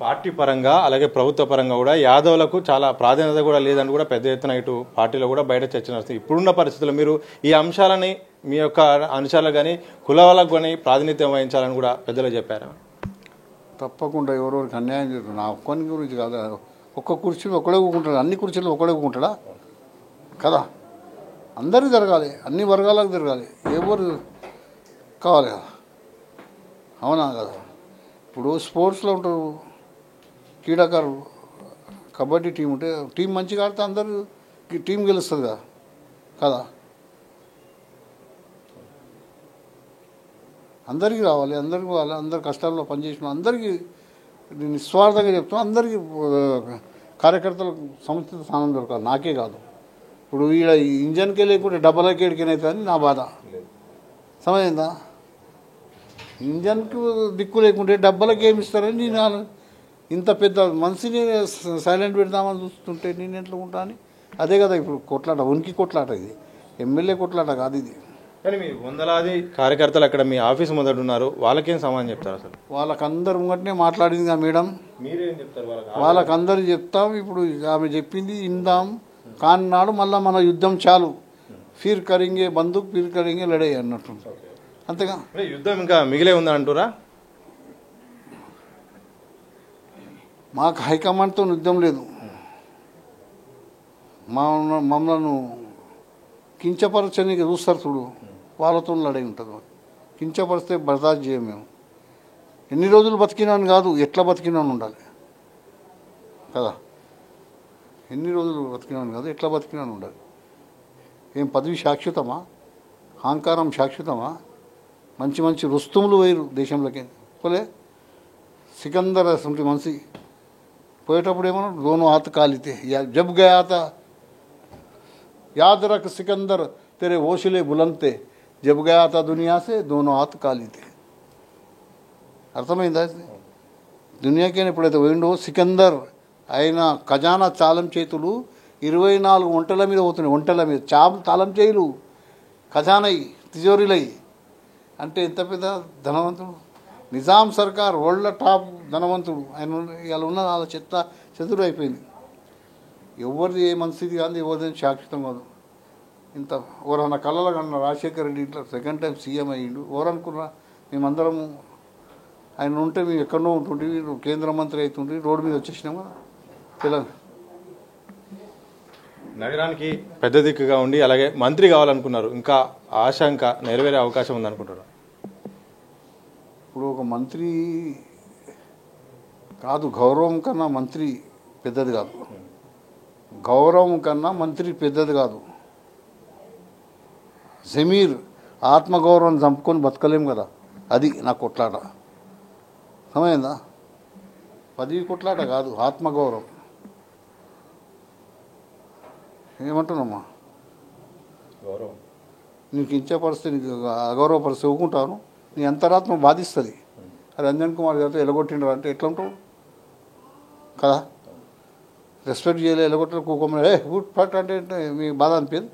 Party పరంగా అలాగే ప్రభుత్వ పరంగా కూడా యాదవులకు చాలా ప్రాధాన్యత కూడా లేదని కూడా పెద్ద ఎత్తున ఇటు పార్టీలో కూడా బయట చర్చ నడుస్తుంది. ఇప్పుడున్న పరిస్థితుల్లో మీరు ఈ అంశాలని మీ యొక్క అంశాలు కానీ కుల వాళ్ళకు కానీ ప్రాతినిధ్యం వహించాలని కూడా పెద్దలు చెప్పారు. తప్పకుండా ఎవరెవరికి అన్యాయం జరుగుతుంది. నా ఒక్కని గురించి కాదు, ఒక్క కుర్చీలో ఒకడే కూకుంటాడు, అన్ని కుర్చీలో ఒకడే కూకుంటాడా కదా. అందరికీ జరగాలి, అన్ని వర్గాలకు జరగాలి, ఎవరు కావాలి కదా, అవునా కదా. ఇప్పుడు స్పోర్ట్స్లో ఉంటారు క్రీడాకారులు, కబడ్డీ టీం ఉంటే టీం మంచిగా ఆడితే అందరు టీం గెలుస్తుంది కదా కదా. అందరికీ రావాలి, అందరికీ రావాలి, అందరు కష్టాల్లో పనిచేసిన అందరికీ నిస్వార్థంగా చెప్తున్నాను. అందరికీ కార్యకర్తలకు సముచిత స్థానం దొరకాలి, నాకే కాదు. ఇప్పుడు ఈడ ఇంజన్కే లేకుంటే డబ్బలకి ఎడికినైతే అని నా బాధ. సమయందా ఇంజన్కు దిక్కు లేకుంటే డబ్బలకి ఏమి ఇస్తారని నేను ఇంత పెద్ద మనిషిని సైలెంట్ పెడదామని చూస్తుంటే నేను ఎట్లా ఉంటా అని. అదే కదా ఇప్పుడు కొట్లాట, ఉనికి కొట్లాట, ఇది ఎమ్మెల్యే కొట్లాట కాదు ఇది. కానీ మీ వందలాది కార్యకర్తలు అక్కడ మీ ఆఫీస్ ముందట ఉన్నారు, వాళ్ళకేం సమాధానం చెప్తారు అసలు? వాళ్ళకందరు ముంగటనే మాట్లాడింది కదా మేడం, మీరేం చెప్తారు వాళ్ళకందరూ చెప్తాం. ఇప్పుడు ఆమె చెప్పింది ఇందాం కాని నాడు మళ్ళీ మన యుద్ధం చాలు, ఫీర్ కరింగే బందుకు ఫీర్ కరింగే లడే అన్నట్టు. అంతేగా, యుద్ధం ఇంకా మిగిలే ఉందా అంటారా? మాకు హైకమాండ్తో యుద్ధం లేదు. మమ్మల్ని కించపరచనికి చూస్తారు చూడు, వాళ్ళతో లడై ఉంటుంది. కించపరిస్తే బర్దాస్త్ చేయం మేము. ఎన్ని రోజులు బతికినాను కాదు, ఎట్లా బతికినాను ఉండాలి కదా. ఎన్ని రోజులు బతికినాను కాదు, ఎట్లా బతికినాను ఉండాలి. ఏం పదవి శాశ్వతమా, అహంకారం శాశ్వతమా? మంచి మంచి రుస్తుములు వేయరు దేశంలోకి పోలే. సికందర్ అసలు మనిషి పోయేటప్పుడు ఏమన్నా దోనో హాత్ కాలితే జబ్ గయా తా యాద్ రఖ్ సికందర్ తెరే ఓషిలే బులంతే జబ్ గయా తా దునియా సే దోనో హాత్ కాలితే. అర్థమైందా? దునియాకే ఎప్పుడైతే పోయిండో సికందర్ ఆయన ఖజానా తాళం చేతులు 24 ఒంటెల మీద పోతున్నాయి, ఒంటెల మీద తాళం చేయులు ఖజానై తిజోరీలై. అంటే ఎంత పెద్ద ధనవంతుడు. నిజాం సర్కార్ వరల్డ్ టాప్ ధనవంతుడు ఆయన. ఇలా ఉన్న వాళ్ళ చెతురు అయిపోయింది. ఎవరిది ఏ మంచిది కాదు, ఎవరిది శాశ్వతం కాదు. ఇంత ఎవరన్నా కళ్ళలో కన్నా రాజశేఖర రెడ్డి ఇట్లా సెకండ్ టైం సీఎం అయ్యిండు. ఎవరనుకున్నా మేమందరము ఆయన ఉంటే మేము ఎక్కడో ఉంటుంటే కేంద్ర మంత్రి అవుతుంటే రోడ్డు మీద వచ్చేసినాం కదా తెలంగాణ. నగరానికి పెద్ద దిక్కుగా ఉండి అలాగే మంత్రి కావాలనుకున్నారు, ఇంకా ఆశంక నెరవేరే అవకాశం ఉందనుకుంటారు? ఇప్పుడు ఒక మంత్రి కాదు, గౌరవం కన్నా మంత్రి పెద్దది కాదు. గౌరవం కన్నా మంత్రి పెద్దది కాదు. జమీర్ ఆత్మగౌరవం చంపుకొని బతకలేం కదా, అది నా కొట్లాట. సమయందా? పదవి కొట్లాట కాదు, ఆత్మగౌరవం. ఏమంటున్నామ్మా, గౌరవం నీకు ఇచ్చేపరిస్తే నీకు అగౌరవపరిస్తే ఊకుంటాను, నీ అంతరాత్మ బాధిస్తుంది. అది రంజన్ కుమార్ గారితో ఎలగొట్టిండ్రు అంటే ఎట్లా ఉంటావు కదా. రెస్పెక్ట్ చేయలే, ఎలగొట్టలే, కూకోమని పట్ అంటే మీ బాధ అనిపించదు.